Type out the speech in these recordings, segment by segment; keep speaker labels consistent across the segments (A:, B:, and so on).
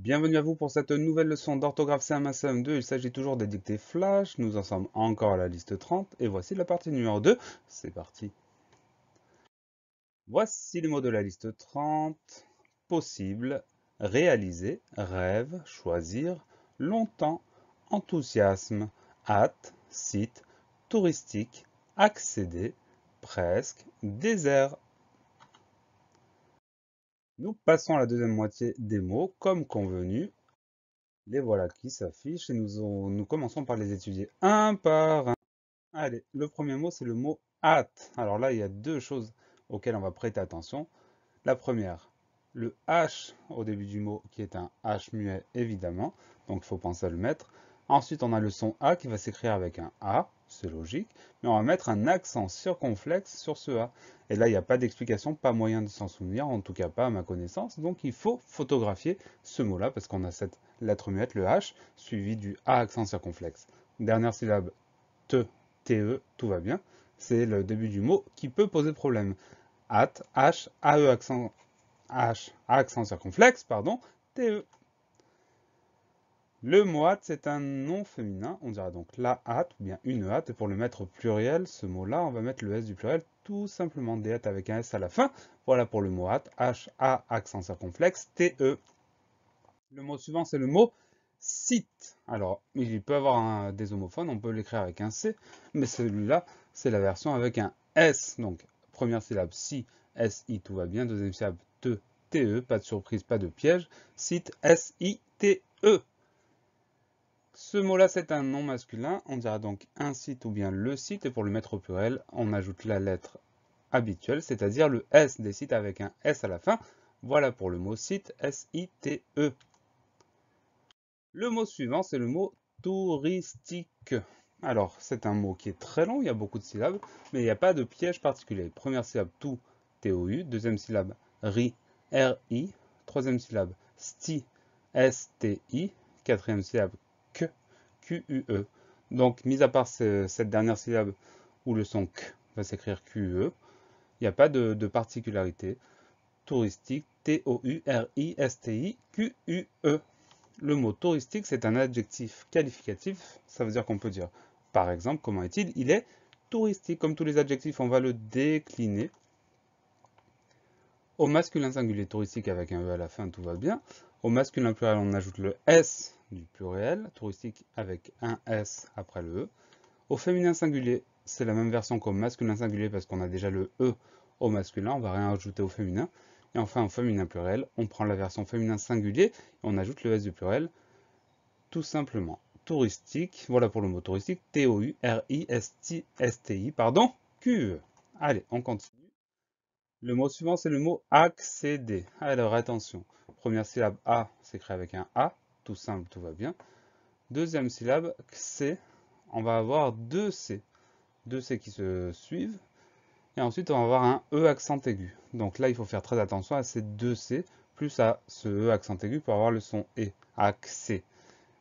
A: Bienvenue à vous pour cette nouvelle leçon d'orthographe CM1 CM2. Il s'agit toujours des dictées flash. Nous en sommes encore à la liste 30 et voici la partie numéro 2. C'est parti. Voici les mots de la liste 30. Possible, réaliser, rêve, choisir, longtemps, enthousiasme, hâte, site, touristique, accéder, presque, désert. Nous passons à la deuxième moitié des mots comme convenu. Les voilà qui s'affichent et nous commençons par les étudier un par un. Allez, le premier mot, c'est le mot hâte. Alors là, il y a deux choses auxquelles on va prêter attention. La première, le H au début du mot, qui est un H muet, évidemment. Donc, il faut penser à le mettre. Ensuite, on a le son A qui va s'écrire avec un A, c'est logique. Mais on va mettre un accent circonflexe sur ce A. Et là, il n'y a pas d'explication, pas moyen de s'en souvenir, en tout cas pas à ma connaissance. Donc, il faut photographier ce mot-là, parce qu'on a cette lettre muette, le H, suivi du A accent circonflexe. Dernière syllabe, te, te, tout va bien. C'est le début du mot qui peut poser problème. Hâte, H, AE accent, H, accent circonflexe, pardon, TE. Le mot hâte, c'est un nom féminin. On dira donc la hâte ou bien une hâte. Et pour le mettre au pluriel, ce mot-là, on va mettre le S du pluriel, tout simplement des hâtes avec un S à la fin. Voilà pour le mot hâte, H, A, accent circonflexe, TE. Le mot suivant, c'est le mot site. Alors, il peut avoir des homophones, on peut l'écrire avec un C, mais celui-là, c'est la version avec un S. Donc, première syllabe si, SI, tout va bien. Deuxième syllabe te, TE, pas de surprise, pas de piège. Site, SITE. Ce mot-là, c'est un nom masculin. On dira donc un site ou bien le site. Et pour le mettre au pluriel, on ajoute la lettre habituelle, c'est-à-dire le S des sites avec un S à la fin. Voilà pour le mot site, SITE. Le mot suivant, c'est le mot touristique. Alors, c'est un mot qui est très long, il y a beaucoup de syllabes, mais il n'y a pas de piège particulier. Première syllabe, tout, T-O-U. Deuxième syllabe, ri, R-I. Troisième syllabe, sti, S-T-I. Quatrième syllabe, que, Q-U-E. Donc, mis à part cette dernière syllabe où le son K va s'écrire Q-U-E, il n'y a pas de particularité. Touristique, T-O-U-R-I-S-T-I-Q-U-E. Le mot touristique, c'est un adjectif qualificatif. Ça veut dire qu'on peut dire, par exemple, comment est-il? Il est touristique. Comme tous les adjectifs, on va le décliner. Au masculin singulier touristique avec un E à la fin, tout va bien. Au masculin pluriel, on ajoute le S du pluriel, touristique avec un S après le E. Au féminin singulier, c'est la même version qu'au masculin singulier parce qu'on a déjà le E au masculin, on va rien ajouter au féminin. Et enfin, au féminin pluriel, on prend la version féminin singulier et on ajoute le S du pluriel tout simplement. Touristique, voilà pour le mot touristique, T-O-U-R-I-S-T-I, pardon, Q-E. Allez, on continue. Le mot suivant, c'est le mot accéder. Alors, attention. Première syllabe A s'écrit avec un A, tout simple, tout va bien. Deuxième syllabe, C, on va avoir deux C. Deux C qui se suivent. Et ensuite, on va avoir un E accent aigu. Donc là, il faut faire très attention à ces deux C, plus à ce E accent aigu pour avoir le son E, accès.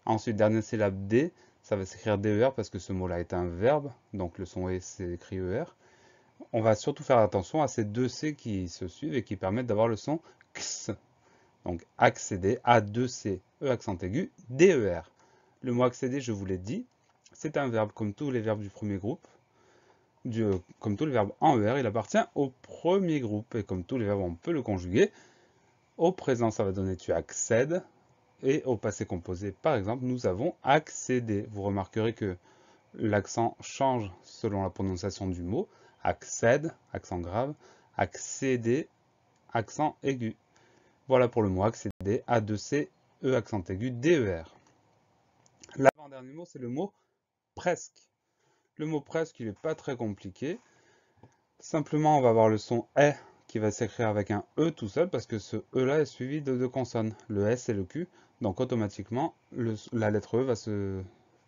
A: Ensuite, dernière syllabe D, ça va s'écrire DER parce que ce mot-là est un verbe, donc le son E s'écrit ER. On va surtout faire attention à ces deux C qui se suivent et qui permettent d'avoir le son X. Donc accéder, A2C, E accent aigu, DER. Le mot accéder, je vous l'ai dit, c'est un verbe comme tous les verbes du premier groupe. Comme tous les verbes en ER, il appartient au premier groupe. Et comme tous les verbes, on peut le conjuguer. Au présent, ça va donner tu accèdes. Et au passé composé, par exemple, nous avons accédé. Vous remarquerez que l'accent change selon la prononciation du mot. Accède, accent grave. Accéder, accent aigu. Voilà pour le mot accéder. A2C, E accent aigu, DER. L'avant-dernier mot, c'est le mot presque. Le mot presque, il n'est pas très compliqué. Simplement, on va avoir le son E qui va s'écrire avec un E tout seul parce que ce E-là est suivi de deux consonnes, le S et le Q. Donc automatiquement, la lettre E va se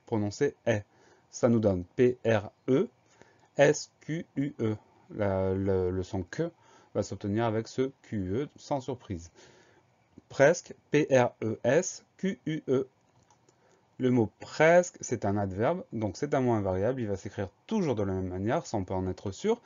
A: prononcer E. Ça nous donne P-R-E, S-Q-U-E. Le son que va s'obtenir avec ce Q-E sans surprise. Presque, P-R-E-S, Q-U-E. Le mot presque, c'est un adverbe, donc c'est un mot invariable, il va s'écrire toujours de la même manière, ça on peut en être sûr.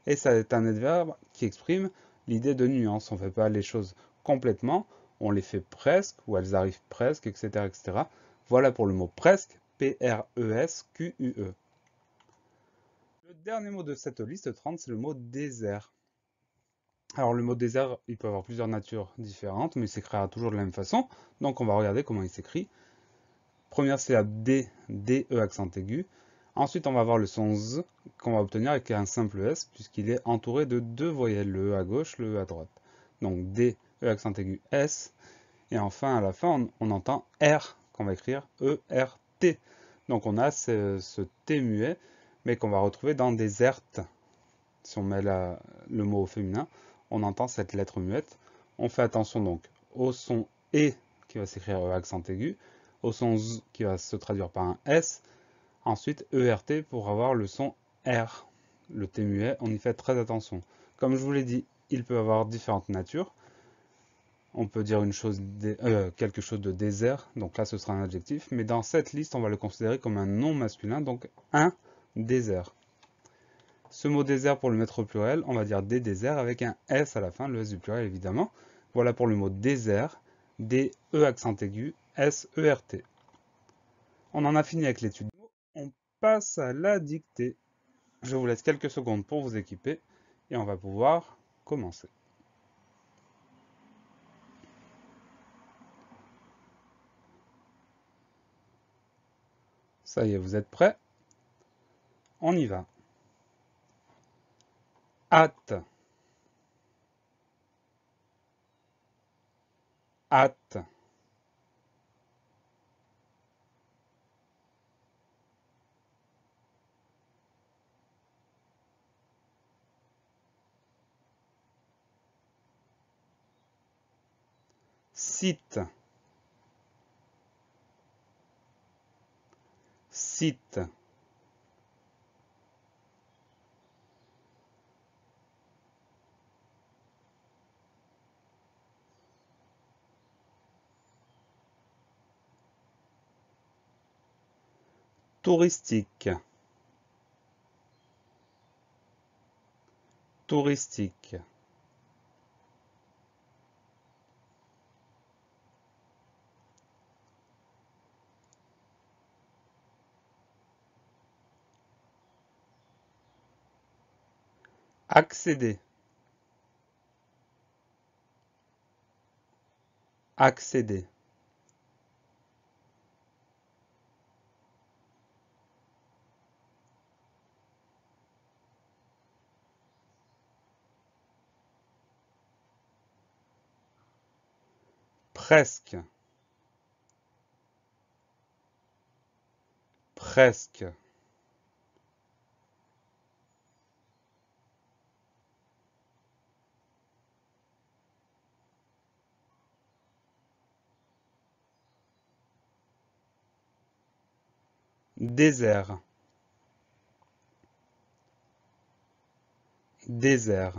A: Et ça est un adverbe qui exprime l'idée de nuance. On ne fait pas les choses complètement, on les fait presque, ou elles arrivent presque, etc., etc. Voilà pour le mot presque, P-R-E-S-Q-U-E. Le dernier mot de cette liste 30, c'est le mot désert. Alors le mot désert, il peut avoir plusieurs natures différentes, mais il s'écrira toujours de la même façon. Donc on va regarder comment il s'écrit. Première syllabe D, D-E accent aigu. Ensuite on va avoir le son Z qu'on va obtenir avec un simple S, puisqu'il est entouré de deux voyelles, le E à gauche, le E à droite. Donc D, E accent aigu, S. Et enfin à la fin on entend R, qu'on va écrire E-R-T. Donc on a ce T muet, mais qu'on va retrouver dans des ERT. Si on met le mot au féminin, on entend cette lettre muette. On fait attention donc au son E qui va s'écrire accent aigu, au son Z qui va se traduire par un S, ensuite ERT pour avoir le son R. Le T muet, on y fait très attention. Comme je vous l'ai dit, il peut avoir différentes natures. On peut dire quelque chose de désert, donc là ce sera un adjectif, mais dans cette liste on va le considérer comme un nom masculin, donc un désert. Ce mot désert, pour le mettre au pluriel, on va dire des déserts avec un S à la fin, le S du pluriel évidemment. Voilà pour le mot désert, D-E accent aigu, S-E-R-T. On en a fini avec l'étude. On passe à la dictée. Je vous laisse quelques secondes pour vous équiper et on va pouvoir commencer. Ça y est, vous êtes prêts? On y va. Hâte, hâte. Cite, cite. Touristique, touristique. Accéder, accéder. Presque, presque. Désert, désert.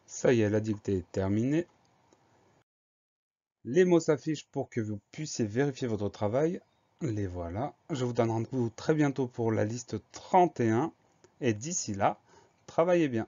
A: Ça y est, la dictée est terminée. Les mots s'affichent pour que vous puissiez vérifier votre travail. Les voilà. Je vous donne rendez-vous très bientôt pour la liste 31. Et d'ici là, travaillez bien.